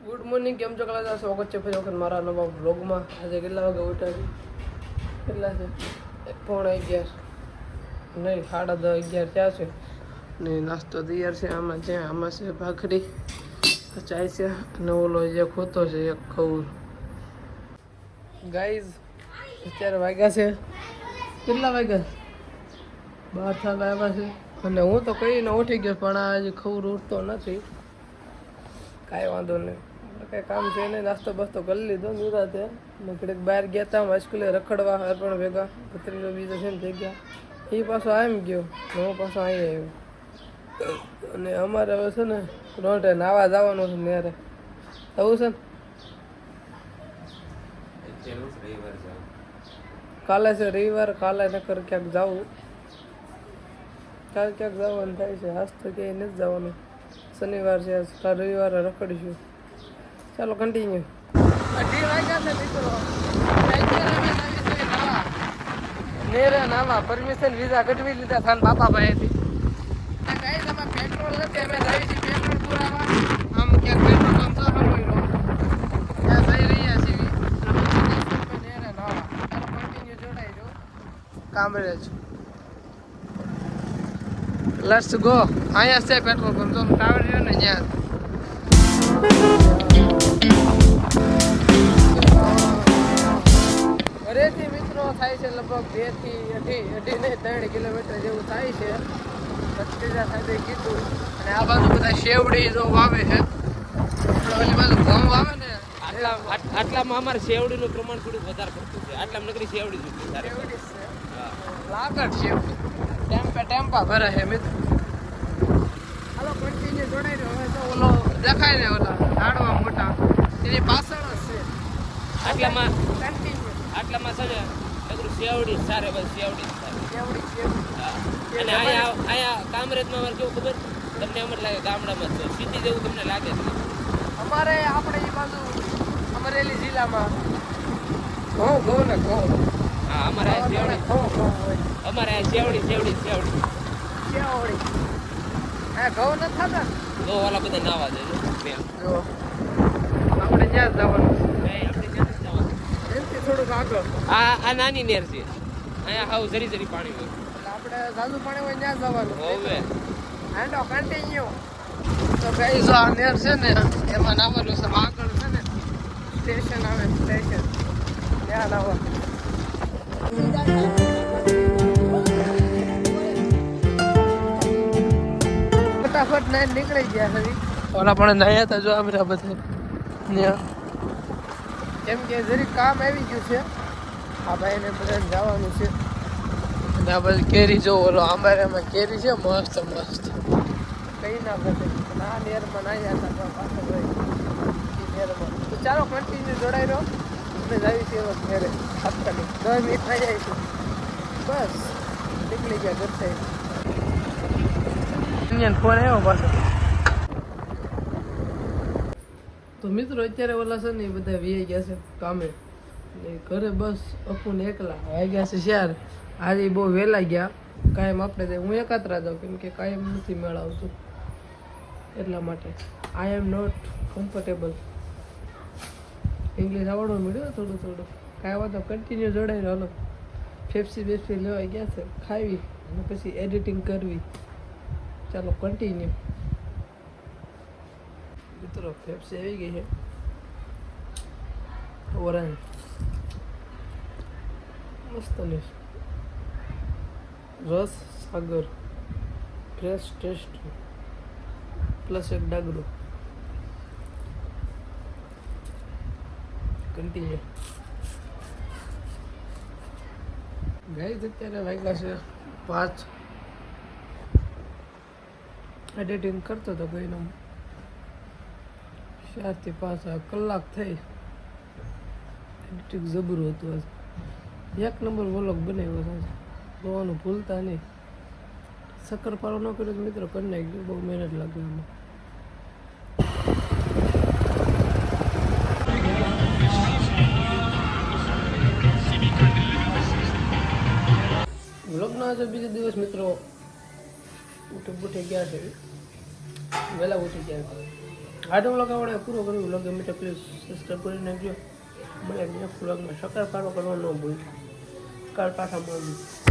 Good morning, કેમ છો? કલા સ્વાગત છે ફરી વખત મારા નવા વ્લોગમાં. આજે કેટલા વાગે ઉઠાડી? કેટલા છે? 11:30 નહીં, 10:30 થયા છે ને. નાસ્તો તૈયાર છે. આમાં છે ભાખરી, ચાય છે અને ઓલો જે ખોતો છે એક ખવું. ગાઈઝ અત્યારે વાગ્યા છે કેટલા વાગ્યા? 12 થવા આવ્યા છે અને હું તો કહીને ઉઠી ગયો, પણ આ હજી ખબર ઉઠતો નથી. કાંઈ વાંધો નહીં, કંઈ કામ છે નહીં. નાસ્તો બસ્તો કરી લીધો નિરાતે ને ઘડીક બહાર ગયા હતા હાઈસ્કૂલે રખડવા. અર્પણ ભેગા ભત્રીજો બીજો છે ને થઈ ગયા. એ પાછો આમ ગયો, હું પાછો અહીં આવ્યો. અને અમારે હવે છે ને રોટે નાવા જવાનું છે ત્યારે થવું છે ને. કાલે છે રવિવાર, કાલે નકર ક્યાંક જવું. કાલે ક્યાંક જવાનું થાય છે. આજ તો ક્યાંય નથી જવાનું. શનિવાર છે, કાલ રવિવારે રખડીશું. ચાલો કન્ટિન્યુ. 2:30 વાગ્યા છે મિત્રો. નેરે નાવા પરમિશન વિઝા કઢવી લીધા થાન બાપા ભાઈથી. ગાઈસ આમાં પેટ્રોલ નથી, અમે જઈએ છીએ પેટ્રોલ પુરાવા. આમ ક્યાંક પેટ્રોલ પંપ તો હોય ત્યાં જઈ રહ્યા છીએ. નેરે નાવા. ચાલો કન્ટિન્યુ જોડાઈ જો કામરેજ. Let's go. અહીંયા છે પેટ્રોલ પંપ તો કાવડ્યો ને ત્યાં. ઘરેથી મિત્રો થાય છે લગભગ 2 થી 3 કિલોમીટર જેવું થાય છે. ભત્રીજા સાથે કીધું. અને આ બાજુ બધા શેવડી જો વાવે છે. ઓલી બાજુ ઘઉં વાવે ને આટલામાં અમારે શેવડીનું પ્રમાણ થોડું વધારે પડતું છે. આટલામાં નકરી શેવડી જ શેવડી છે. લાગડ શેવડી ટેમ્પા ભરે છે મિત્રો. હાલો કન્ટિન્યુ જોડાઈ રહ્યો. હવે તો ઓલો દેખાય ને ઓલા ઝાડવા મોટા એની પાછળ જ છે. આટલામાં કન્ટિન્યુ આટલામાં છે ને નકરું શેવડી સારે બસ શેવડી જ થાય. શેવડી અને અહીંયા કામરેજમાં અમારે કેવું ખબર તમને એમ જ લાગે ગામડામાં છો, સિટી જેવું તમને લાગે છે. અમારે આપણે એ બાજુ અમરેલી જિલ્લામાં ઘઉં ને ઘઉં. હા અમારે આ શેવડી અમારે આ શેવડી હા ઘઉં નથી થતા તો ઓલા બધા નાવા જાય જો આપણે ત્યાં જ જવાનું આપણે ત્યાં જ જવાનું. એમથી થોડુંક આગળ. આ નાની નેર છે, અહીંયા હાવ જરી પાણી હોય. એટલે આપણે સાદું પાણી હોય ત્યાં જવાનું. હવે હેન્ડો કન્ટિન્યુ. તો ગાઈસ આ નેર છે ને એમાં નાવાનું છે. આગળ છે ને સ્ટેશન આવે, સ્ટેશન ત્યાં નાવા. ફટાફટ નાઈને નીકળી ગયા છે. ઓલા પણ નાયા હતા જો આપણે બધા. કેમ કે જરીક કામ આવી ગયું છે. આ ભાઈને બધાને જવાનું છે. અને આ બધી કેરી જો ઓલો આંબારામાં કેરી છે મસ્ત કઈ ના ઘટે. આ નેરમાં નાયા હતા પાછળ હોય એ નેરમાં. તો ચાલો કન્ટિન્યુ જોડાઈ રહો. અમે જાવી છીએ એવા ઘેરે તાત્કાલિક 10 મિનિટ થઈ જાય છે. બસ નીકળી ગયા ઘર થઈ. ફોન આવ્યો પાછો. તો મિત્રો અત્યારે ઓલા છે ને એ બધા વી ગયા છે કામે ને ઘરે. બસ અપુન એકલા વાગ્યા છે 4. આજે બહુ વહેલા ગયા. કાયમ આપણે હું એકાત્રા જાઉં કેમ કે કાયમ નથી મેળવતું એટલા માટે. આઈ એમ નોટ કમ્ફર્ટેબલ. ઇંગ્લિશ આવડવું મળ્યું થોડું. કાંઈ વાંધો કન્ટિન્યુ જોડાઈ રહ્યો. ફેફસી લેવા ગયા છે, ખાવી અને પછી એડિટિંગ કરવી. ચાલો કન્ટિન્યુ. મિત્રો ફેફસી આવી ગઈ છે. ઓરેન્જ મસ્ત ને રસ સાગર ફ્રેશ ટેસ્ટ પ્લસ એક ડાગરું. કન્ટિન્યુ. ગાઈસ અત્યારે વાગ્યા છે 5. એડિટિંગ કરતો હતો કોઈનો 4 થી 5 કલાક થઈ. એડિટિંગ જબરું હતું. આજ 1 નંબર વ્લોગ બનાવ્યો છે. જોવાનું ભૂલતા નહીં. શક્કરપારો ન કર્યો તો મિત્રો કરી નાખ્યો. બહુ મહેનત લાગી એમાં. વ્લોગનો આજે બીજો દિવસ મિત્રો. ઉઠી ગયા છે, વહેલા ઉઠી ગયા છે. આજનો વ્લોગ આપણે પૂરો કર્યો. વ્લોગ ગમે તો પ્લીઝ સબસ્ક્રાઈબ કરી નાખજો. મળે નેક્સ્ટ વ્લોગમાં. સકાર પારો કરવાનો ન ભૂલ. કાલ પાછા મળીએ.